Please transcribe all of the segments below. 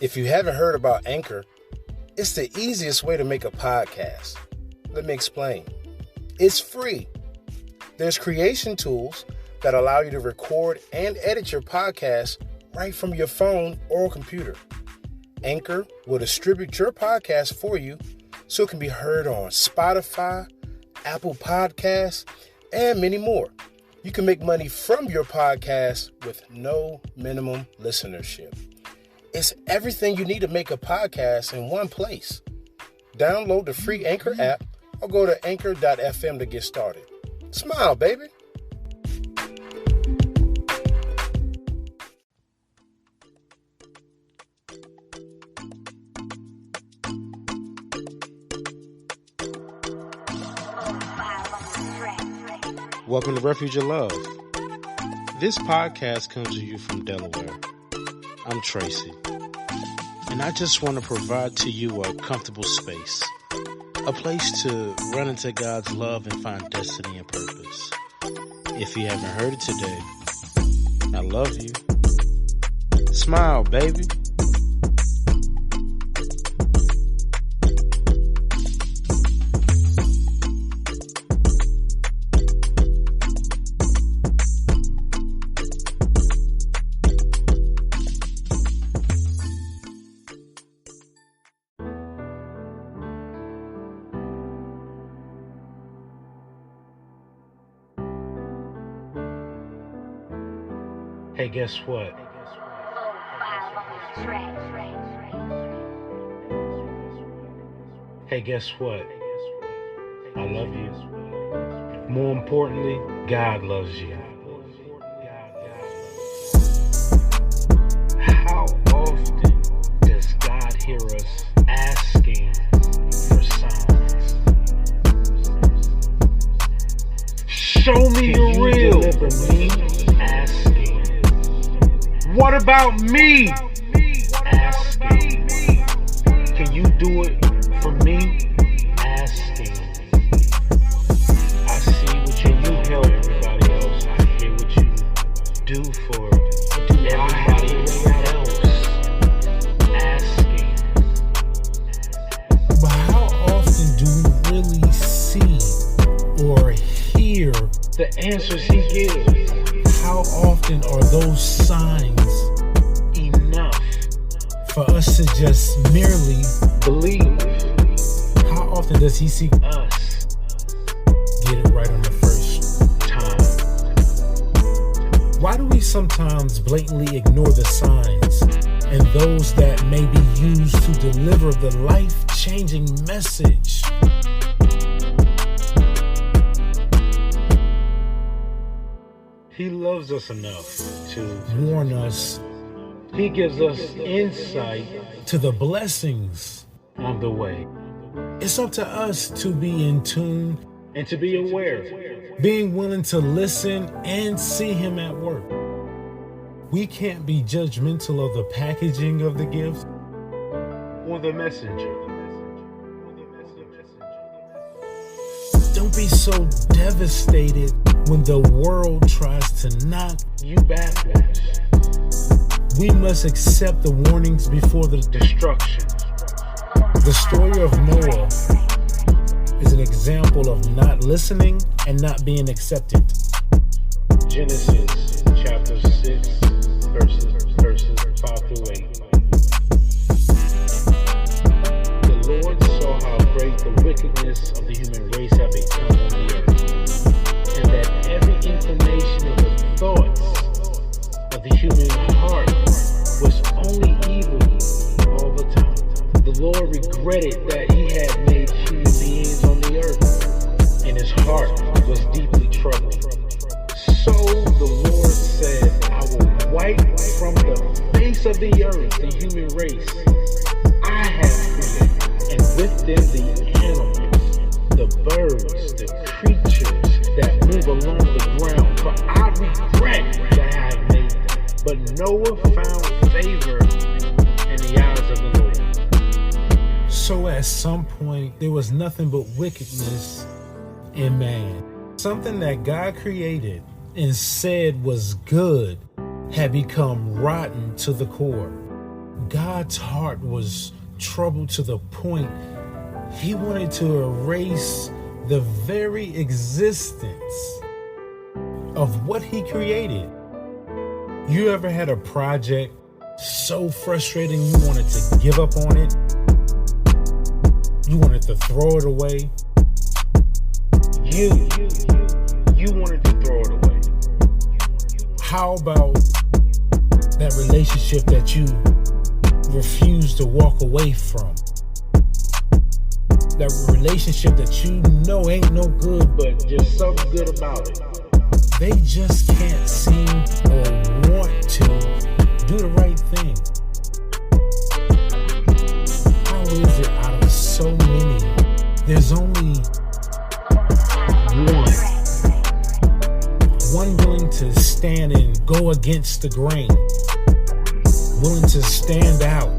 If you haven't heard about Anchor, it's the easiest way to make a podcast. Let me explain. It's free. There's creation tools that allow you to record and edit your podcast right from your phone or computer. Anchor will distribute your podcast for you so it can be heard on Spotify, Apple Podcasts, and many more. You can make money from your podcast with no minimum listenership. It's everything you need to make a podcast in one place. Download the free Anchor app or go to anchor.fm to get started. Smile, baby. Welcome to Refuge of Love. This podcast comes to you from Delaware. I'm Tracy, and I just want to provide to you a comfortable space, a place to run into God's love and find destiny and purpose. If you haven't heard it today, I love you. Smile, baby. Hey, guess what? Hey, guess what? I love you. More importantly, God loves you. How often does God hear us asking for signs? Show me the real. Deliver me? Asking. What about me? Asking. Can you do it for me? Asking. I see what you help everybody else. I hear what you do for everybody else. Asking. But how often do we really see or hear The answers he gives. how often are those signs Enough. for us to just merely, Believe how often does he see us. get it right on the first? Time. Why do we sometimes blatantly ignore the signs and those that may be used to deliver the life-changing message? He loves us enough to. Warn us He gives us insight to the blessings. on the way It's up to us to be in tune, and to be aware. being willing to listen and see him at work. We can't be judgmental of the packaging of the gift. Or the messenger. Don't be so devastated when the world tries to knock. You backwards. We must accept the warnings before the Destruction. The story of Noah is an example of not listening and not being accepted. Genesis chapter 6, verses 5 through 8. The Lord saw how great the wickedness of the human race had become on the earth, and that every inclination of the thoughts of the human heart was only evil all the time. The Lord regretted that he had made human beings on the earth, and his heart was deeply troubled. So the Lord said, I will wipe from the face of the earth the human race I have created, and with them the animals, the birds, the creatures that move along the ground. For I regret that I have made them. But Noah found favor in the eyes of the Lord. So at some point, there was nothing but wickedness in man. Something that God created and said was good had become rotten to the core. God's heart was troubled to the point he wanted to erase the very existence of what he created. You ever had a project so frustrating you wanted to give up on it? You wanted to throw it away? You wanted to throw it away. How about that relationship that you refuse to walk away from? That relationship that you know ain't no good, but just something good about it. They just can't seem or want to do the right thing. How is it out of so many, there's only one willing to stand and go against the grain, willing to stand out,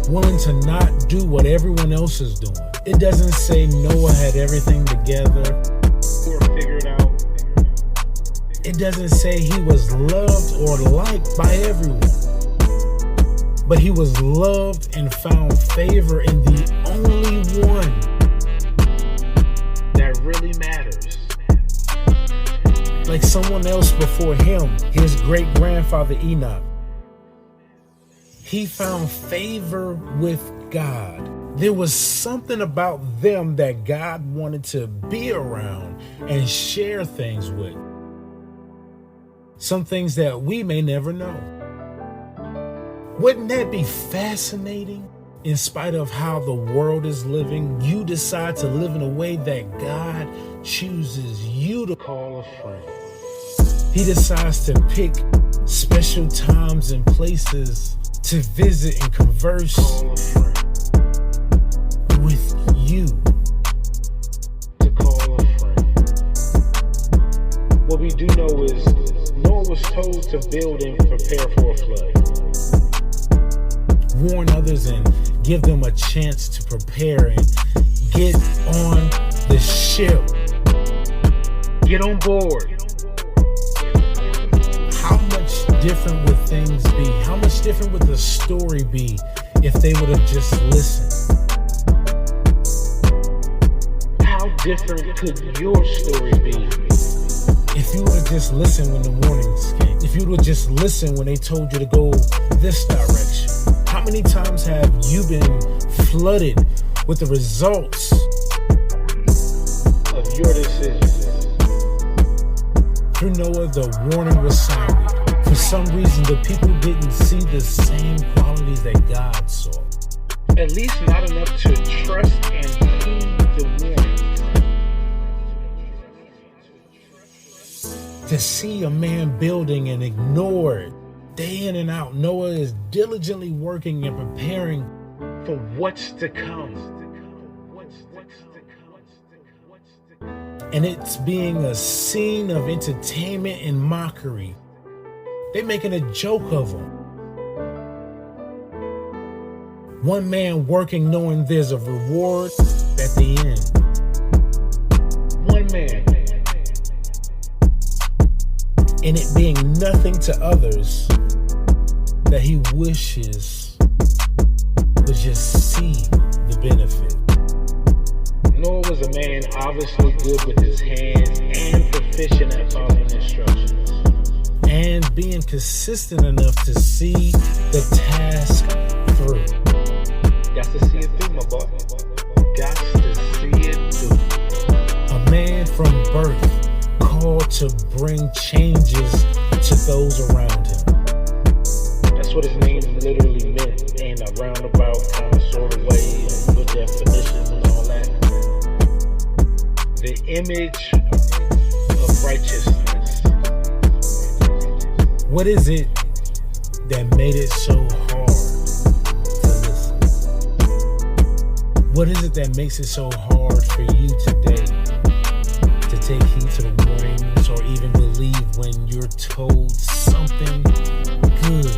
willing to not do what everyone else is doing? It doesn't say Noah had everything together or figured out. It doesn't say he was loved or liked by everyone. But he was loved and found favor in the only one that really matters. Like someone else before him, his great-grandfather Enoch. He found favor with God. There was something about them that God wanted to be around and share things with. Some things that we may never know. Wouldn't that be fascinating? In spite of how the world is living, you decide to live in a way that God chooses you to call a friend. He decides to pick special times and places to visit and converse with you. To call a friend. What we do know is Noah was told to build and prepare for a flood. Warn others and give them a chance to prepare and get on the ship. Get on board. How much different would things be? How much different would the story be if they would have just listened? How different could your story be if you would have just listened when the warnings came? If you would have just listened when they told you to go this direction? How many times have you been flooded with the results of your decisions? Through Noah, the warning was sounded. For some reason, the people didn't see the same qualities that God saw. At least not enough to trust and heed the warning. To see a man building and ignore it. Day in and out, Noah is diligently working and preparing for what's to come. And it's being a scene of entertainment and mockery. They're making a joke of him. One man working knowing there's a reward at the end. One man. And it being nothing to others that he wishes would just see the benefit. Noah was a man obviously good with his hands and proficient at following instructions. And being consistent enough to see the task through. Got to see it through, my boy. Got to see it through. A man from birth called to bring changes to those around him. That's what his name literally meant in a roundabout kind of sort of way, and good definitions and all that. The image of righteousness. What is it that made it so hard to listen? What is it that makes it so hard for you today to take heed to the warnings or even believe when you're told something good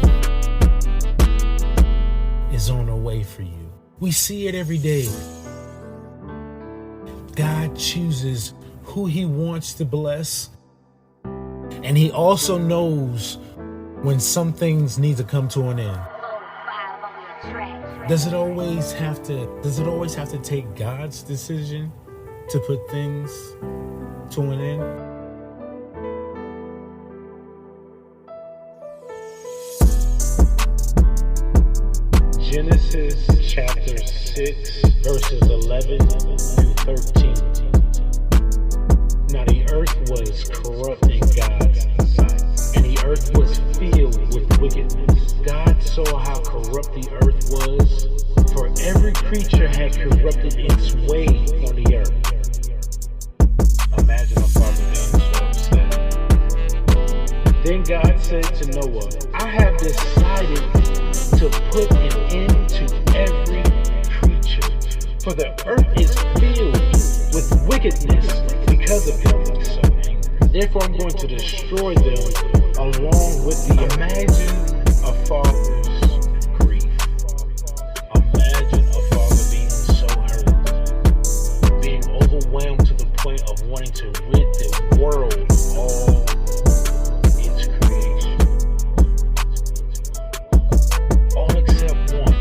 is on the way for you? We see it every day. God chooses who he wants to bless, and he also knows when some things need to come to an end. Does it always have to take God's decision to put things to an end? Genesis chapter 6, verses 11 through 13. Now the earth was corrupt in God's sight, and the earth was filled with wickedness. God saw how corrupt the earth was, for every creature had corrupted its way on the earth. Imagine a father being so upset. Then God said to Noah, I have decided to put an end to every creature, for the earth is filled with wickedness because of them. So angry. Therefore I'm going to destroy them along with the imagine a father's grief. Imagine a father being so hurt, being overwhelmed to the point of wanting to rid the world of all its creation. All except one.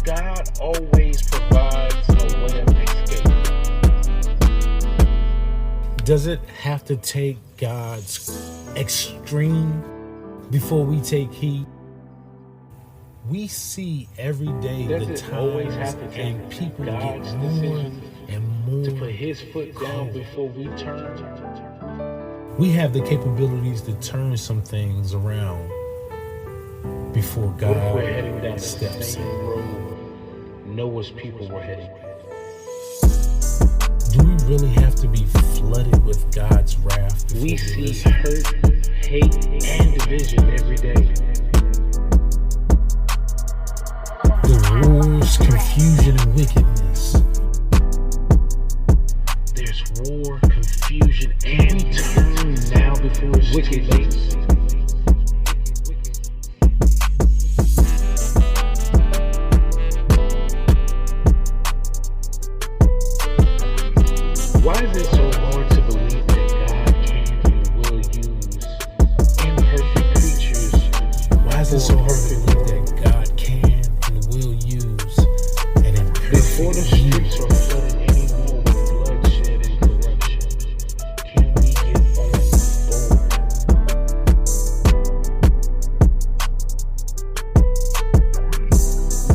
God always provides a way of escape. Does it have to take God's extreme before we take heed? We see every day the times and people get more and more to put his foot down before we turn. We have the capabilities to turn some things around before God we're heading down the steps same in. road Noah's people were heading. Do we really have to be flooded with God's wrath? We see hurt, hate, and division every day. The wars, confusion, and wickedness. There's war, confusion, and turn now before it's wickedness. Why is it so hard to believe that God can and will use imperfect creatures? Why is it so hard to believe that God can and will use an Before the imperfect streets are flooded anymore with bloodshed and corruption, can we get on board?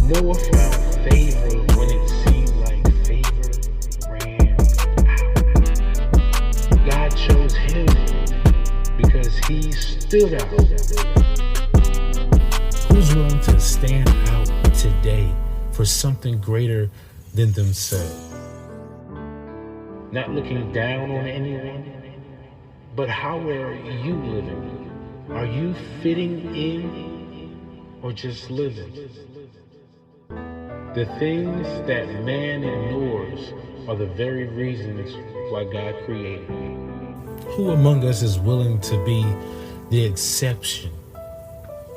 Noah found favor when it seemed like favor ran out. God chose him because he stood out. Who's willing to stand out today for something greater than themselves? Not looking down on anyone, but how are you living? Are you fitting in or just living? The things that man ignores are the very reasons why God created. Who among us is willing to be the exception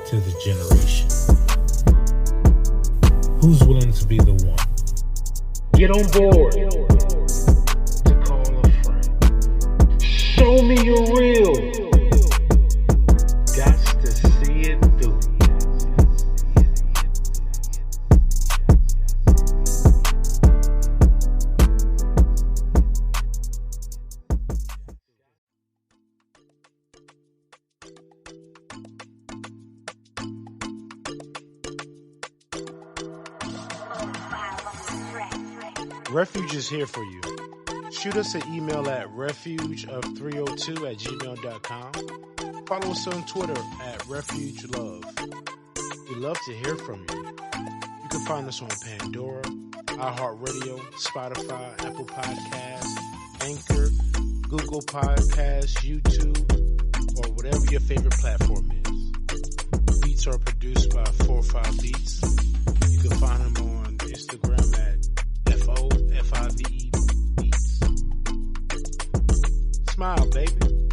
to the generation? Who's willing to be the one? Get on board to call a friend. Show me you're real. Got to see it through. Refuge is here for you. Shoot us an email at refugeof302@gmail.com. Follow us on Twitter at refugelove. We love to hear from you. You can find us on Pandora, iHeartRadio, Spotify, Apple Podcasts, Anchor, Google Podcasts, YouTube, or whatever your favorite platform is. Beats are produced by 45 Beats. You can find them on Instagram at FOFIVE Beats. Smile, baby.